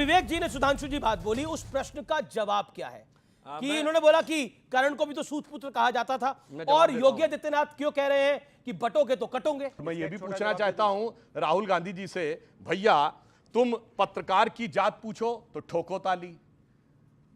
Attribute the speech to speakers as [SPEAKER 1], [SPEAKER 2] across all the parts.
[SPEAKER 1] विवेक जी ने सुधांशु जी बात बोली, उस प्रश्न का जवाब क्या है कि इन्होंने बोला कि करण को भी तो सूत पुत्र कहा जाता था और योगी आदित्यनाथ क्यों कह रहे हैं कि बटोगे तो कटोगे।
[SPEAKER 2] मैं ये भी पूछना चाहता हूं राहुल गांधी जी से, भैया तुम पत्रकार की जात पूछो तो ठोको ताली,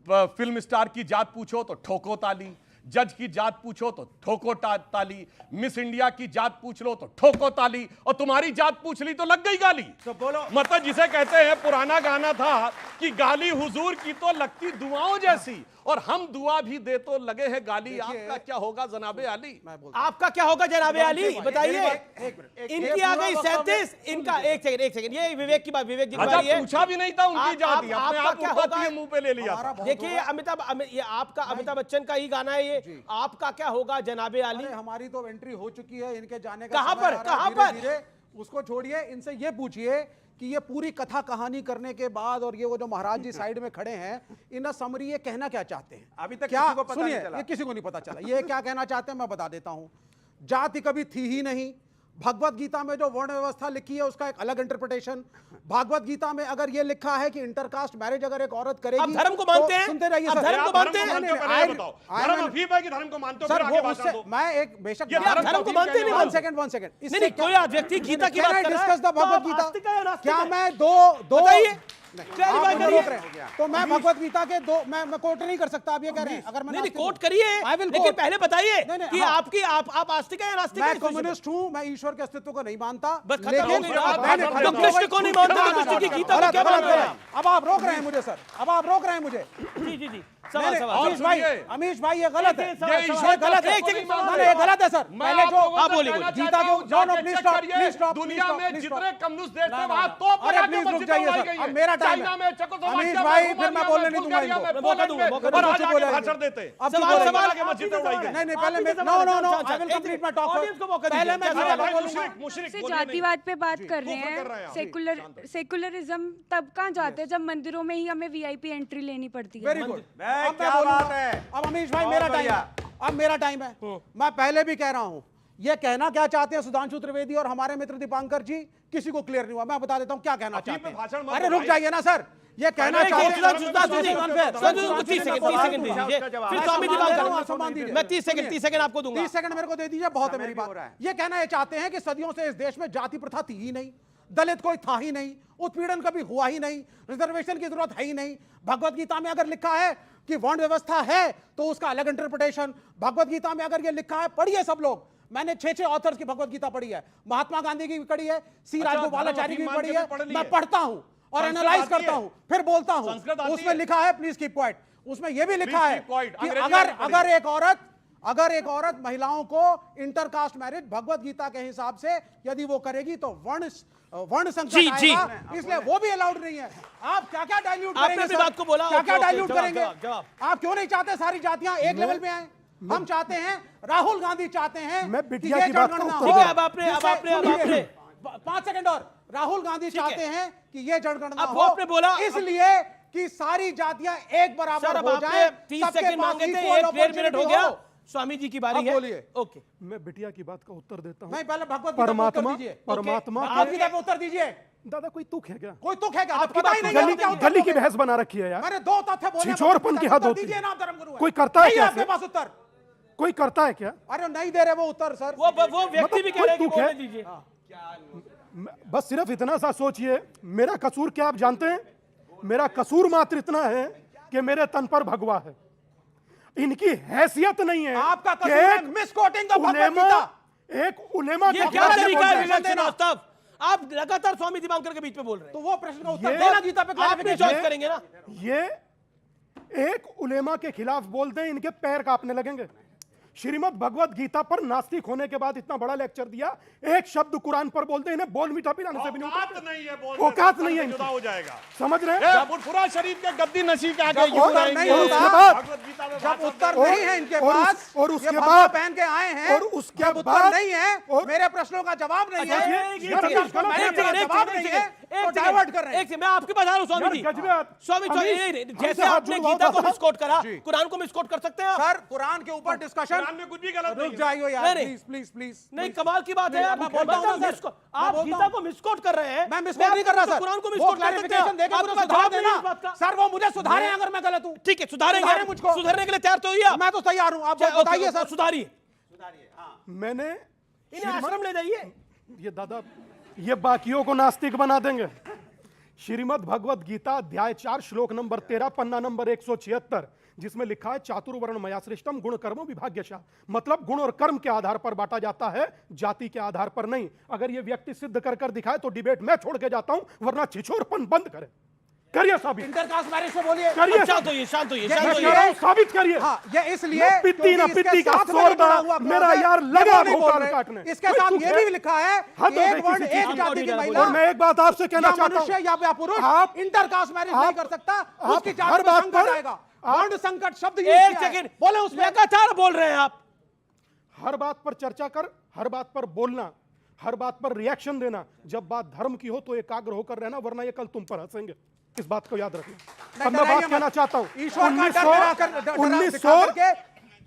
[SPEAKER 2] फिल्म स्टार की जात पूछो तो ठोको ताली, जज की जात पूछो तो ठोको ताली, मिस इंडिया की जात पूछ लो तो ठोको ताली, और तुम्हारी जात पूछ ली तो लग गई गाली।
[SPEAKER 3] तो बोलो,
[SPEAKER 2] मतलब जिसे कहते हैं, पुराना गाना था कि गाली हुजूर की तो लगती दुआओं जैसी, और हम दुआ भी दे तो लगे हैं गाली। आपका क्या होगा जनाबे आली?
[SPEAKER 1] आपका क्या होगा जनाबे आली, बताइए। इनकी आ गई 37, इनका एक सेकंड, ये विवेक की बात, विवेक जी की बात है।
[SPEAKER 2] पूछा भी नहीं था उनकी जाति, अपने आप
[SPEAKER 1] क्या होगा
[SPEAKER 2] मुंह पे ले लिया।
[SPEAKER 1] देखिए ये आपका अमिताभ बच्चन का ही गाना है ये, आपका क्या होगा जनाबे आली।
[SPEAKER 3] हमारी तो एंट्री हो चुकी है, इनके जाने का
[SPEAKER 1] कहां पर
[SPEAKER 3] उसको छोड़िए, इनसे ये पूछिए कि ये पूरी कथा कहानी करने के बाद और ये वो जो महाराज जी साइड में खड़े हैं, इन समरी ये कहना क्या चाहते हैं?
[SPEAKER 4] अभी तक
[SPEAKER 3] क्या
[SPEAKER 4] किसी को पता नहीं चला।
[SPEAKER 3] ये किसी को नहीं पता चला ये क्या कहना चाहते हैं, मैं बता देता हूं। जाति कभी थी ही नहीं। भगवत गीता में जो वर्ण व्यवस्था लिखी है उसका एक अलग इंटरप्रिटेशन। भागवत गीता में अगर ये लिखा है कि इंटरकास्ट मैरिज अगर एक औरत करेगी,
[SPEAKER 1] आप धर्म को मानते हैं?
[SPEAKER 3] सुनते रहिए
[SPEAKER 1] आप
[SPEAKER 3] सर।
[SPEAKER 1] धर्म को मानते हैं?
[SPEAKER 2] धर्म अफीम है कि धर्म को मानते हो?
[SPEAKER 3] सर
[SPEAKER 2] फिर आगे
[SPEAKER 3] वो
[SPEAKER 2] बात
[SPEAKER 3] उससे
[SPEAKER 2] करो।
[SPEAKER 3] मैं एक बेशक
[SPEAKER 1] धर्म को मानते नहीं।
[SPEAKER 3] वन सेकंड
[SPEAKER 1] नहीं, कोई व्यक्ति गीता की बात कर रहा है,
[SPEAKER 3] डिस्कस द
[SPEAKER 1] तो
[SPEAKER 3] भगवत
[SPEAKER 1] आप
[SPEAKER 3] गीता।
[SPEAKER 1] आस्तिक है या नास्तिक
[SPEAKER 3] क्या
[SPEAKER 1] है?
[SPEAKER 3] मैं दो
[SPEAKER 1] बताइए। क्या
[SPEAKER 3] आप
[SPEAKER 1] रिवाइज
[SPEAKER 3] मुझे
[SPEAKER 1] करिए?
[SPEAKER 3] रोक रहे हैं। तो मैं भगवत गीता के दो मैं कोट नहीं कर सकता। आप ये कह रहे हैं अगर मैं
[SPEAKER 1] नहीं
[SPEAKER 3] नास्तिक
[SPEAKER 1] कोट
[SPEAKER 3] हूं।
[SPEAKER 1] करिए,
[SPEAKER 3] I will
[SPEAKER 1] लेकिन
[SPEAKER 3] quote।
[SPEAKER 1] पहले बताइए
[SPEAKER 3] नहीं,
[SPEAKER 1] कि
[SPEAKER 3] हाँ।
[SPEAKER 1] आप आस्तिक है या नास्तिक है?
[SPEAKER 3] मैं कम्युनिस्ट हूं, मैं ईश्वर के अस्तित्व को नहीं मानता।
[SPEAKER 1] बस खत्म हो गई
[SPEAKER 2] उसके
[SPEAKER 1] बात।
[SPEAKER 2] बाद
[SPEAKER 1] तो
[SPEAKER 2] खत्म हो
[SPEAKER 1] कृष्ण
[SPEAKER 2] गई।
[SPEAKER 1] को नहीं मानता तो कृष्ण की गीता को क्या मान रहे हैं?
[SPEAKER 3] अब आप रोक रहे हैं मुझे सर, अब आप रोक रहे हैं मुझे।
[SPEAKER 1] जी सवाल
[SPEAKER 3] अमीश भाई ये गलत है,
[SPEAKER 1] ये
[SPEAKER 3] ये गलत है।
[SPEAKER 1] एक सेकंड
[SPEAKER 3] नहीं, ये गलत है सर। पहले जो
[SPEAKER 1] आप बोलिए,
[SPEAKER 3] गीता को प्लीज स्टॉप,
[SPEAKER 2] दुनिया में जितने कम्युनिस्ट देश थे वहां तो
[SPEAKER 3] अरे प्लीज रुक जाइए सर, अब मेरा टाइम है। अमीश भाई फिर मैं बोलने नहीं दूंगा इनको।
[SPEAKER 1] मौका दूंगा
[SPEAKER 2] भाषण देते।
[SPEAKER 3] अब
[SPEAKER 1] सवाल
[SPEAKER 2] आगे मस्जिदें उड़ाई गई।
[SPEAKER 3] नहीं पहले no I will complete my talk.
[SPEAKER 1] Audience को मौका
[SPEAKER 3] पहले मैं
[SPEAKER 5] से जातिवाद पे बात कर रहे हैं। सेकुलरिज्म तब कहाँ जाते हैं जब मंदिरों में ही हमें वीआईपी एंट्री लेनी पड़ती है।
[SPEAKER 3] Very good.
[SPEAKER 4] क्या बात है।
[SPEAKER 3] अब अमीश भाई मेरा टाइम है, अब मेरा टाइम है। मैं पहले भी कह रहा हूं, ये कहना क्या चाहते हैं सुधांशु त्रिवेदी और हमारे मित्र दीपांकर जी, किसी को क्लियर नहीं हुआ। मैं बता देता हूं क्या कहना चाहते हैं। अरे रुक जाइए ना सर, ये कहना चाहते हैं।
[SPEAKER 1] मैं 30 सेकंड आपको दूंगा।
[SPEAKER 3] 30 सेकंड मेरे को दे दीजिए, बहुत है मेरी बात। ये कहना ये चाहते हैं कि सदियों से इस देश में जाति प्रथा थी ही नहीं, दलित कोई था ही नहीं, उत्पीड़न कभी हुआ ही नहीं, रिजर्वेशन की जरूरत है ही नहीं। भगवत गीता में अगर लिखा है कि वर्ण व्यवस्था है तो उसका अलग इंटरप्रिटेशन। भगवत गीता में अगर ये लिखा है, पढ़िए सब लोग, मैंने 6 ऑथर्स की भगवत गीता पढ़ी है, महात्मा गांधी की भी पढ़ी है, सी राजगोपालाचारी की भी पढ़ी है। मैं पढ़ता हूं और एनालाइज करता हूं, फिर बोलता हूं। उसमें लिखा है, प्लीज कीप क्वाइट, उसमें यह भी लिखा है कि अगर एक औरत महिलाओं को इंटरकास्ट मैरिज भगवत गीता के हिसाब से यदि वो करेगी तो वर्ण संकट आएगा, इसलिए वो भी अलाउड नहीं है। आप क्या क्या डाइल्यूट करेंगे सर?
[SPEAKER 1] बात को बोला,
[SPEAKER 3] क्या डाइल्यूट करेंगे?
[SPEAKER 1] जवाब।
[SPEAKER 3] आप क्यों नहीं चाहते सारी जातियां एक लेवल पे आए? हम चाहते हैं, राहुल गांधी चाहते हैं,
[SPEAKER 6] मैं बिटिया की बात का उत्तर
[SPEAKER 1] ठीक है, अब आपने
[SPEAKER 3] 5 सेकंड और। राहुल गांधी चाहते हैं कि ये जनगणना
[SPEAKER 1] अब आपने बोला
[SPEAKER 3] इसलिए कि सारी जातियां एक बराबर हो जाएं।
[SPEAKER 1] 30 सेकंड मांगे थे, 1.5 मिनट हो गया। स्वामी जी की बारी है,
[SPEAKER 3] बोलिए।
[SPEAKER 1] ओके,
[SPEAKER 6] मैं बिटिया की बात का उत्तर देता हूँ।
[SPEAKER 3] नहीं, पहले भगवत गीता का उत्तर दीजिए।
[SPEAKER 6] परमात्मा
[SPEAKER 3] आप गीता का उत्तर दीजिए।
[SPEAKER 6] दादा कोई तुक है क्या?
[SPEAKER 3] कोई तुक है क्या?
[SPEAKER 1] आपकी
[SPEAKER 3] पता ही
[SPEAKER 1] बात
[SPEAKER 3] नहीं क्या उत्तर
[SPEAKER 6] गली की
[SPEAKER 3] दोगे?
[SPEAKER 6] बहस बना रखी है यार।
[SPEAKER 3] मैंने 2 तथ्य बोले,
[SPEAKER 6] छिछोरपन की हद होती है।
[SPEAKER 3] दीजिए ना, धर्मगुरु है।
[SPEAKER 6] कोई करता है
[SPEAKER 3] नहीं
[SPEAKER 6] क्या?
[SPEAKER 3] आपके पास उत्तर?
[SPEAKER 6] कोई करता है क्या?
[SPEAKER 3] अरे नहीं दे रहे वो उत्तर सर।
[SPEAKER 1] वो व्यक्ति भी कह रहे हैं कि बोलने दीजिए।
[SPEAKER 6] बस सिर्फ इतना सा सोचिए, मेरा कसूर क्या आप जानते हैं? मेरा कसूर मात्र इतना है कि मेरे तन पर भगवा है। इनकी हैसियत नहीं है।
[SPEAKER 3] आपका कसूर है मिसकोटिंग द भगवत गीता।
[SPEAKER 6] एक उलेमा
[SPEAKER 1] ये क्या तरीका है विवेक श्रीवास्तव? आप लगातार स्वामी दीपांकर के बीच में बोल रहे हैं।
[SPEAKER 3] तो वो प्रश्न का उत्तर देना गीता पे
[SPEAKER 1] आप भी चॉइस करेंगे ना।
[SPEAKER 6] ये एक उलेमा के खिलाफ बोलते हैं, इनके पैर कांपने लगेंगे। श्रीमद् भगवत गीता पर नास्तिक होने के बाद इतना बड़ा लेक्चर दिया, एक शब्द कुरान पर बोलते हैं, इन्हें बोल मीठा पिलाने से भी नहीं
[SPEAKER 2] औकात नहीं है, बोलने
[SPEAKER 6] औकात
[SPEAKER 2] से
[SPEAKER 6] नहीं है,
[SPEAKER 2] जुदा हो जाएगा।
[SPEAKER 6] समझ रहे हैं?
[SPEAKER 2] जब फुरा शरीफ के गद्दी नशीब के आगे
[SPEAKER 3] जब उत्तर नहीं होता,
[SPEAKER 2] भगवत गीता में
[SPEAKER 3] जब उत्तर नहीं है इनके पास,
[SPEAKER 6] और उसके
[SPEAKER 3] ये
[SPEAKER 6] बाद
[SPEAKER 3] पहन के आए हैं,
[SPEAKER 6] और उसके
[SPEAKER 3] जब उत्तर
[SPEAKER 6] बाद
[SPEAKER 3] नहीं है, मेरे प्रश्नों का जवाब नहीं है,
[SPEAKER 1] एक
[SPEAKER 3] तो डाइवर्ट कर रहे हैं।
[SPEAKER 1] एक सेकंड, मैं आपके पास आ रहा हूं स्वामी जी। स्वामी जैसे आपने गीता को मिसकोट करा, कुरान को मिसकोट कर सकते हैं आप?
[SPEAKER 3] सर कुरान के ऊपर डिस्कशन,
[SPEAKER 2] कुरान में कुछ भी गलत
[SPEAKER 3] रुक
[SPEAKER 2] नहीं
[SPEAKER 3] जाइए यार,
[SPEAKER 1] नहीं,
[SPEAKER 3] प्लीज प्लीज प्लीज।
[SPEAKER 1] नहीं, कमाल की बात है। आप
[SPEAKER 3] मैं बोलता हूं ना सर,
[SPEAKER 1] आप गीता को मिसकोट कर रहे हैं।
[SPEAKER 3] मैं मिसकोट नहीं कर रहा सर,
[SPEAKER 1] कुरान को
[SPEAKER 3] वो
[SPEAKER 1] मिसकोट कर सकते
[SPEAKER 3] क्लैरिफिकेशन देके
[SPEAKER 1] हैं।
[SPEAKER 3] मुझे
[SPEAKER 1] आपका
[SPEAKER 3] सुधार
[SPEAKER 1] जवाब नहीं है इस बात
[SPEAKER 3] देना
[SPEAKER 1] का।
[SPEAKER 3] सर, वो मुझे सुधारें अगर मैं गलत हूं।
[SPEAKER 1] ठीक है, सुधारेंगे
[SPEAKER 3] सुधारें मुझको।
[SPEAKER 1] सुधारने के लिए तैयार तो हुई आप?
[SPEAKER 3] मैं तो तैयार हूं, आप
[SPEAKER 1] ओके,
[SPEAKER 3] बताइए सर।
[SPEAKER 1] सुधारिए,
[SPEAKER 6] मैंने
[SPEAKER 1] इन्हें आश्रम ले जाइए।
[SPEAKER 6] ये दादा ये बाकियों को नास्तिक बना देंगे। श्रीमद् भगवत गीता अध्याय 4 श्लोक नंबर 13 पन्ना नंबर 176, जिसमें लिखा है चातुर्वर्ण मया सृष्टम गुण कर्मो विभाग्यशः, मतलब गुण और कर्म के आधार पर बांटा जाता है, जाति के आधार पर नहीं। अगर ये व्यक्ति सिद्ध कर दिखाए तो डिबेट मैं छोड़ के जाता हूं, वरना छिछोरपन बंद करे। करिए साबित,
[SPEAKER 3] इंटरकास्ट मैरिज पे बोलिए।
[SPEAKER 6] करिए
[SPEAKER 1] शांत होइए, शांत होइए,
[SPEAKER 3] ये
[SPEAKER 1] शांत
[SPEAKER 6] मैं
[SPEAKER 1] होइए।
[SPEAKER 6] कह रहा हूं, साबित करिए।
[SPEAKER 3] हाँ, ये इसलिए
[SPEAKER 6] पित्ती ना
[SPEAKER 3] क्योंकि
[SPEAKER 6] पित्ती
[SPEAKER 3] इसके
[SPEAKER 6] का
[SPEAKER 3] साथ में
[SPEAKER 6] शोर
[SPEAKER 3] जुड़ा हुआ
[SPEAKER 6] मेरा
[SPEAKER 3] clause है,
[SPEAKER 6] यार
[SPEAKER 3] ये
[SPEAKER 6] लगा
[SPEAKER 3] नहीं बोल
[SPEAKER 6] भोकाल
[SPEAKER 3] रहे।
[SPEAKER 6] काटने।
[SPEAKER 3] इसके साथ ये भी लिखा है
[SPEAKER 6] हाँ,
[SPEAKER 3] कि
[SPEAKER 6] तो
[SPEAKER 3] एक
[SPEAKER 6] देखिए
[SPEAKER 3] वर्ण
[SPEAKER 6] किसी
[SPEAKER 3] एक
[SPEAKER 6] चीज
[SPEAKER 3] जाति की
[SPEAKER 1] और
[SPEAKER 3] महिला,
[SPEAKER 6] मैं एक बात आपसे कहना
[SPEAKER 3] या
[SPEAKER 6] चाहता
[SPEAKER 3] मनुष्य
[SPEAKER 6] हूं,
[SPEAKER 3] या पुरुष
[SPEAKER 6] आप-
[SPEAKER 3] इंटरकास्ट मैरिज नहीं कर सकता, उसकी
[SPEAKER 6] हर
[SPEAKER 3] जाति में
[SPEAKER 6] बात
[SPEAKER 3] संकट
[SPEAKER 6] पर-
[SPEAKER 3] आएगा। वर्ण संकट शब्द यूज
[SPEAKER 1] एक
[SPEAKER 3] किया है।
[SPEAKER 1] सेकंड
[SPEAKER 3] बोले उसमें
[SPEAKER 1] लगातार बोल रहे हैं आप।
[SPEAKER 6] हर बात पर चर्चा कर, हर बात पर बोलना, हर बात पर रिएक्शन देना। जब बात धर्म की हो तो एकाग्र होकर रहना, वरना ये कल तुम पर हंसेंगे। इस बात को याद रखना। अब मैं बात कहना चाहता हूं,
[SPEAKER 3] ईश्वर का डर दिखा करके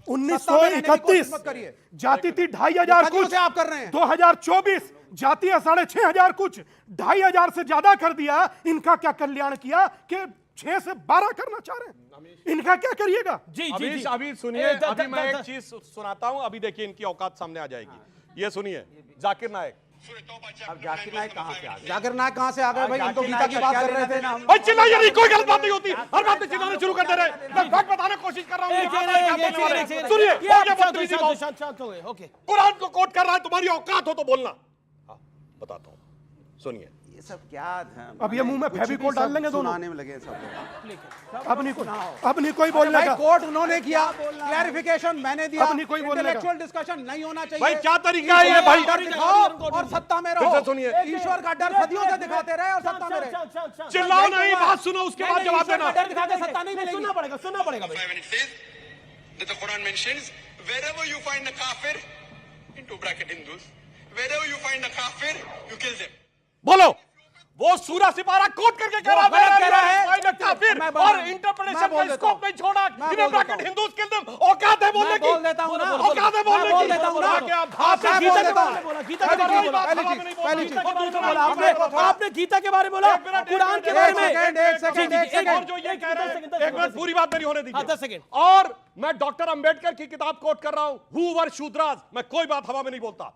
[SPEAKER 6] 1931
[SPEAKER 3] मत करिए।
[SPEAKER 6] जाति थी 2500
[SPEAKER 3] सदियों
[SPEAKER 6] कुछ,
[SPEAKER 3] से आप कर रहे हैं।
[SPEAKER 6] 2024 जाति है 6500 कुछ, 2500 से ज्यादा कर दिया। इनका क्या कल्याण किया कि 6 से 12 करना चाह रहे हैं? इनका क्या करिएगा?
[SPEAKER 1] जी जी जी,
[SPEAKER 2] अभी सुनिए, अभी मैं एक चीज सुनाता हूं, अभी देखिए इनकी औकात सामने आ जाएगी। ये सुनिए, जाकिर नायक।
[SPEAKER 4] अब जाकिर नायक कहाँ से आ गए?
[SPEAKER 3] जाकिर नायक कहाँ से आ गए भाई? हम तो गीता की बात कर रहे थे ना।
[SPEAKER 2] भाई चिल्लाइए नहीं, कोई गलत बात नहीं होती। हर बात में चिल्लाना शुरू कर दे रहे। मैं फैक्ट बताने की कोशिश कर रहा हूं। सुनिए, हो गया बहुत बड़ी बात।
[SPEAKER 1] शांत हो गए। ओके,
[SPEAKER 2] कुरान को कोट कर रहा है, तुम्हारी औकात हो तो बोलना। हाँ, बताता हूं, सुनिए।
[SPEAKER 4] ये सब क्या था?
[SPEAKER 6] अब ये मुंह में फेविकोल डाल लेंगे दोनों।
[SPEAKER 4] सुनाने में लगे सब लोग।
[SPEAKER 6] अब नहीं कोई बोलने
[SPEAKER 3] भाई
[SPEAKER 6] का।
[SPEAKER 3] कोर्ट उन्होंने किया, क्लैरिफिकेशन मैंने दिया।
[SPEAKER 6] अब नहीं कोई बोलने का।
[SPEAKER 3] इंटेलेक्चुअल डिस्कशन नहीं होना चाहिए।
[SPEAKER 2] भाई क्या तरीका है ये भाई?
[SPEAKER 3] डर दिखाओ और सत्ता में रहो।
[SPEAKER 2] फिर से सुनिए।
[SPEAKER 3] ईश्वर का डर सदियों से दिखाते रहे और सत्ता में रहे।
[SPEAKER 2] चिल्लाओ नहीं, बात सुनो, उसके बाद जवाब
[SPEAKER 3] ईश्वर
[SPEAKER 2] देना।
[SPEAKER 3] का डर दिखाते सत्ता नहीं मिलेगी।
[SPEAKER 1] सुनना पड़ेगा, सुनना पड़ेगा भाई।
[SPEAKER 7] when it says that the Quran mentions wherever you find a kafir, into bracket Hindus, wherever you find a kafir, you kill them.
[SPEAKER 2] बोलो, वो सूरा सिपारा कोट करके कह रहा
[SPEAKER 3] गलत कह रहा है।
[SPEAKER 2] है
[SPEAKER 3] मैं बोल
[SPEAKER 2] और
[SPEAKER 3] रहा हूं।
[SPEAKER 2] इंटरप्रिटेशन
[SPEAKER 3] मैं
[SPEAKER 2] का
[SPEAKER 3] बोल देता
[SPEAKER 2] स्कोप
[SPEAKER 3] हूं।
[SPEAKER 2] नहीं छोड़ा।
[SPEAKER 3] मैं
[SPEAKER 2] इन्हें
[SPEAKER 3] बोल देता
[SPEAKER 2] ब्रैकेट
[SPEAKER 3] हूं।
[SPEAKER 2] हिंदूज के अंदर औकात है बोलने
[SPEAKER 3] मैं
[SPEAKER 2] की।
[SPEAKER 3] बोल देता हूं ना।
[SPEAKER 2] औकात है बोलने
[SPEAKER 3] मैं बोल
[SPEAKER 2] की।
[SPEAKER 3] देता हूं ना।
[SPEAKER 2] आगे आप
[SPEAKER 3] आपने
[SPEAKER 2] आपने
[SPEAKER 3] गीता
[SPEAKER 2] गीता
[SPEAKER 3] के
[SPEAKER 2] के
[SPEAKER 3] बारे
[SPEAKER 2] बारे
[SPEAKER 3] में
[SPEAKER 2] में
[SPEAKER 3] बोला,
[SPEAKER 1] गीता के बारे में बोला,
[SPEAKER 3] पहली चीज
[SPEAKER 1] आपने गीता के बारे में बोला, कुरान के बारे में।
[SPEAKER 3] एक सेकंड,
[SPEAKER 1] जी, जी,
[SPEAKER 2] और जो ये कह रहे हैं, एक मिनट पूरी बात मेरी होने
[SPEAKER 1] हाँ, 10
[SPEAKER 2] दीजिए।
[SPEAKER 1] सेकंड।
[SPEAKER 2] और मैं डॉक्टर अंबेडकर की किताब कोट कर रहा हूं, हु वर शूद्रास। मैं कोई बात हवा में नहीं बोलता।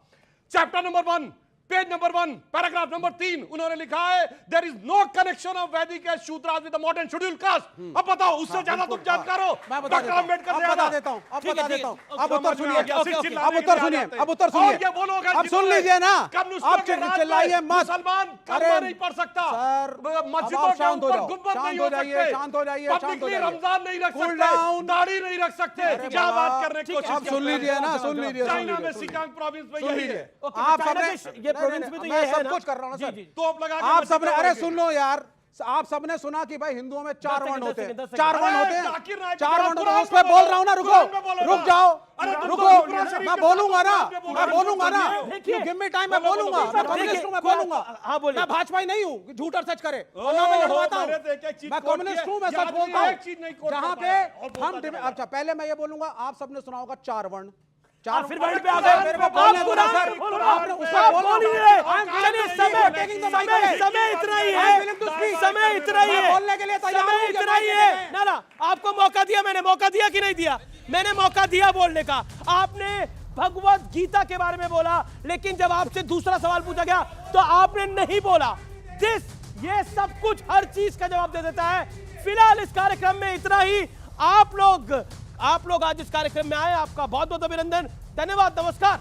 [SPEAKER 2] Chapter number 1 page number 1 paragraph number 3 उन्होंने लिखा है, there is no connection of Vedic age Shudras with the modern schedule caste. अब बताओ, उससे ज्यादा तुम जानकार हो
[SPEAKER 3] मैं बता
[SPEAKER 2] डॉक्टर अंबेडकर से
[SPEAKER 3] बता
[SPEAKER 2] ज्यादा।
[SPEAKER 3] देता हूं। अब
[SPEAKER 1] ठीक है,
[SPEAKER 3] बता
[SPEAKER 1] ठीक
[SPEAKER 3] देता
[SPEAKER 1] है।
[SPEAKER 3] हूं। अब उत्तर सुनिए।
[SPEAKER 2] ओके,
[SPEAKER 3] अब उत्तर सुनिए। अब उत्तर सुनिए।
[SPEAKER 2] और ये वो लोग हैं
[SPEAKER 3] अब सुन
[SPEAKER 2] जिन्होंने
[SPEAKER 3] लीजिए ना।
[SPEAKER 2] कम्युनिस्टों
[SPEAKER 3] आप
[SPEAKER 2] के राज में
[SPEAKER 3] चिल्लाइए मत।
[SPEAKER 2] मुसलमान
[SPEAKER 3] अरे
[SPEAKER 2] कलमा नहीं पढ़ सकता,
[SPEAKER 3] सर,
[SPEAKER 2] मस्जिदों
[SPEAKER 3] अब
[SPEAKER 2] के
[SPEAKER 3] शांत हो
[SPEAKER 2] ऊपर
[SPEAKER 3] जाओ।
[SPEAKER 2] गुंबद
[SPEAKER 3] शांत
[SPEAKER 2] नहीं
[SPEAKER 3] हो
[SPEAKER 2] हो
[SPEAKER 3] जाइए,
[SPEAKER 2] सकते,
[SPEAKER 3] शांत हो जाइए, शांत हो
[SPEAKER 2] पब्लिकली
[SPEAKER 3] जाइए।
[SPEAKER 2] रमजान नहीं रख
[SPEAKER 3] Cool
[SPEAKER 2] सकते,
[SPEAKER 3] down।
[SPEAKER 2] दाढ़ी नहीं रख सकते। क्या
[SPEAKER 3] बाबा,
[SPEAKER 2] बात करने की कोशिश
[SPEAKER 3] अब सुन लीजिए ना, सुन लीजिए।
[SPEAKER 2] चाइना में सिकांग प्रोविंस में
[SPEAKER 3] सुन
[SPEAKER 2] यही
[SPEAKER 3] लीजिए।
[SPEAKER 2] है।
[SPEAKER 3] आप सबने
[SPEAKER 1] ये प्रोविंस में तो
[SPEAKER 3] मैं
[SPEAKER 1] ये है
[SPEAKER 3] सब
[SPEAKER 1] ना।
[SPEAKER 3] कुछ कर रहा हूं ना
[SPEAKER 1] जी,
[SPEAKER 3] सर।
[SPEAKER 1] जी।
[SPEAKER 2] तोप लगा के
[SPEAKER 3] आप
[SPEAKER 2] मस्जिद
[SPEAKER 3] सबने,
[SPEAKER 2] में
[SPEAKER 3] अरे
[SPEAKER 2] रहेंगे।
[SPEAKER 3] सुन लो यार, आप सबने सुना कि भाई हिंदुओं में 4 वर्ण होते हैं।
[SPEAKER 1] 10
[SPEAKER 3] 4 वर्ण
[SPEAKER 2] अरे
[SPEAKER 3] होते हैं।
[SPEAKER 2] जाकिर नायक
[SPEAKER 3] 4 वर्ण
[SPEAKER 2] कुरान
[SPEAKER 3] होते हैं। उस
[SPEAKER 2] में
[SPEAKER 3] पे बोल रहा हूं ना,
[SPEAKER 2] कुरान में बोलो
[SPEAKER 3] रुको,
[SPEAKER 2] ना।
[SPEAKER 3] रुक जाओ,
[SPEAKER 2] अरे
[SPEAKER 3] रुको,
[SPEAKER 2] कुरान शरीफ
[SPEAKER 3] मैं
[SPEAKER 2] के
[SPEAKER 3] बोलूंगा ना,
[SPEAKER 2] कुरान में बोलो।
[SPEAKER 3] मैं बोलूंगा ना।
[SPEAKER 1] देखिए।
[SPEAKER 3] यू गिव मी टाइम, मैं
[SPEAKER 2] बोलो,
[SPEAKER 3] बोलूंगा।
[SPEAKER 2] बोलो,
[SPEAKER 3] मैं
[SPEAKER 2] बोलो।
[SPEAKER 3] कम्युनिस्ट हूं, मैं
[SPEAKER 1] देखिए,
[SPEAKER 3] बोलूंगा।
[SPEAKER 1] हाँ, बोलिए।
[SPEAKER 3] मैं भाजपाई नहीं हूं, झूठ और सच करे।
[SPEAKER 2] ओ,
[SPEAKER 3] और ना मैं लड़वाता
[SPEAKER 2] मैंने तो एक
[SPEAKER 3] हूं।
[SPEAKER 2] चीज
[SPEAKER 3] मैं
[SPEAKER 2] कोट
[SPEAKER 3] कम्युनिस्ट
[SPEAKER 2] किया।
[SPEAKER 3] हूं, मैं
[SPEAKER 2] याद
[SPEAKER 3] सच
[SPEAKER 2] नहीं,
[SPEAKER 3] बोलता
[SPEAKER 2] एक चीज नहीं
[SPEAKER 3] हूं।
[SPEAKER 2] कोट
[SPEAKER 3] जहां
[SPEAKER 2] कर
[SPEAKER 3] पे
[SPEAKER 2] पाया। और बोलता
[SPEAKER 3] हम
[SPEAKER 2] चला
[SPEAKER 3] अच्छा, पहले मैं ये बोलूंगा, आप सबने सुना होगा 4 वर्ण।
[SPEAKER 1] फिर वर्ण पे आ गए।
[SPEAKER 3] मेरे को
[SPEAKER 1] आप
[SPEAKER 3] बोलने दो
[SPEAKER 1] कुरान
[SPEAKER 3] सर।
[SPEAKER 1] बोलो,
[SPEAKER 3] आपने उस पे
[SPEAKER 1] आप
[SPEAKER 3] बोलना
[SPEAKER 1] बोलिए।
[SPEAKER 3] था। I'm
[SPEAKER 1] चलिए,
[SPEAKER 3] willing to
[SPEAKER 1] समय
[SPEAKER 3] speak, taking the mic away.
[SPEAKER 1] समय इतना ही
[SPEAKER 3] I'm
[SPEAKER 1] है।
[SPEAKER 3] willing to speak.
[SPEAKER 1] समय इतना ही
[SPEAKER 3] मैं
[SPEAKER 1] है।
[SPEAKER 3] बोलने के लिए तैयार हूं,
[SPEAKER 1] समय
[SPEAKER 3] ये
[SPEAKER 1] इतना
[SPEAKER 3] mic
[SPEAKER 1] ही
[SPEAKER 3] देते
[SPEAKER 1] है।
[SPEAKER 3] हैं।
[SPEAKER 1] ना ना, आपको मौका दिया, मैंने मौका दिया कि नहीं दिया? मैंने मौका दिया बोलने का। आपने भगवत गीता के बारे में बोला, लेकिन जब आपसे दूसरा सवाल पूछा गया तो आपने नहीं बोला। ये सब कुछ हर चीज का जवाब दे देता है। फिलहाल इस कार्यक्रम में इतना ही। आप लोग आज इस कार्यक्रम में आए, आपका बहुत बहुत अभिनंदन, धन्यवाद, नमस्कार।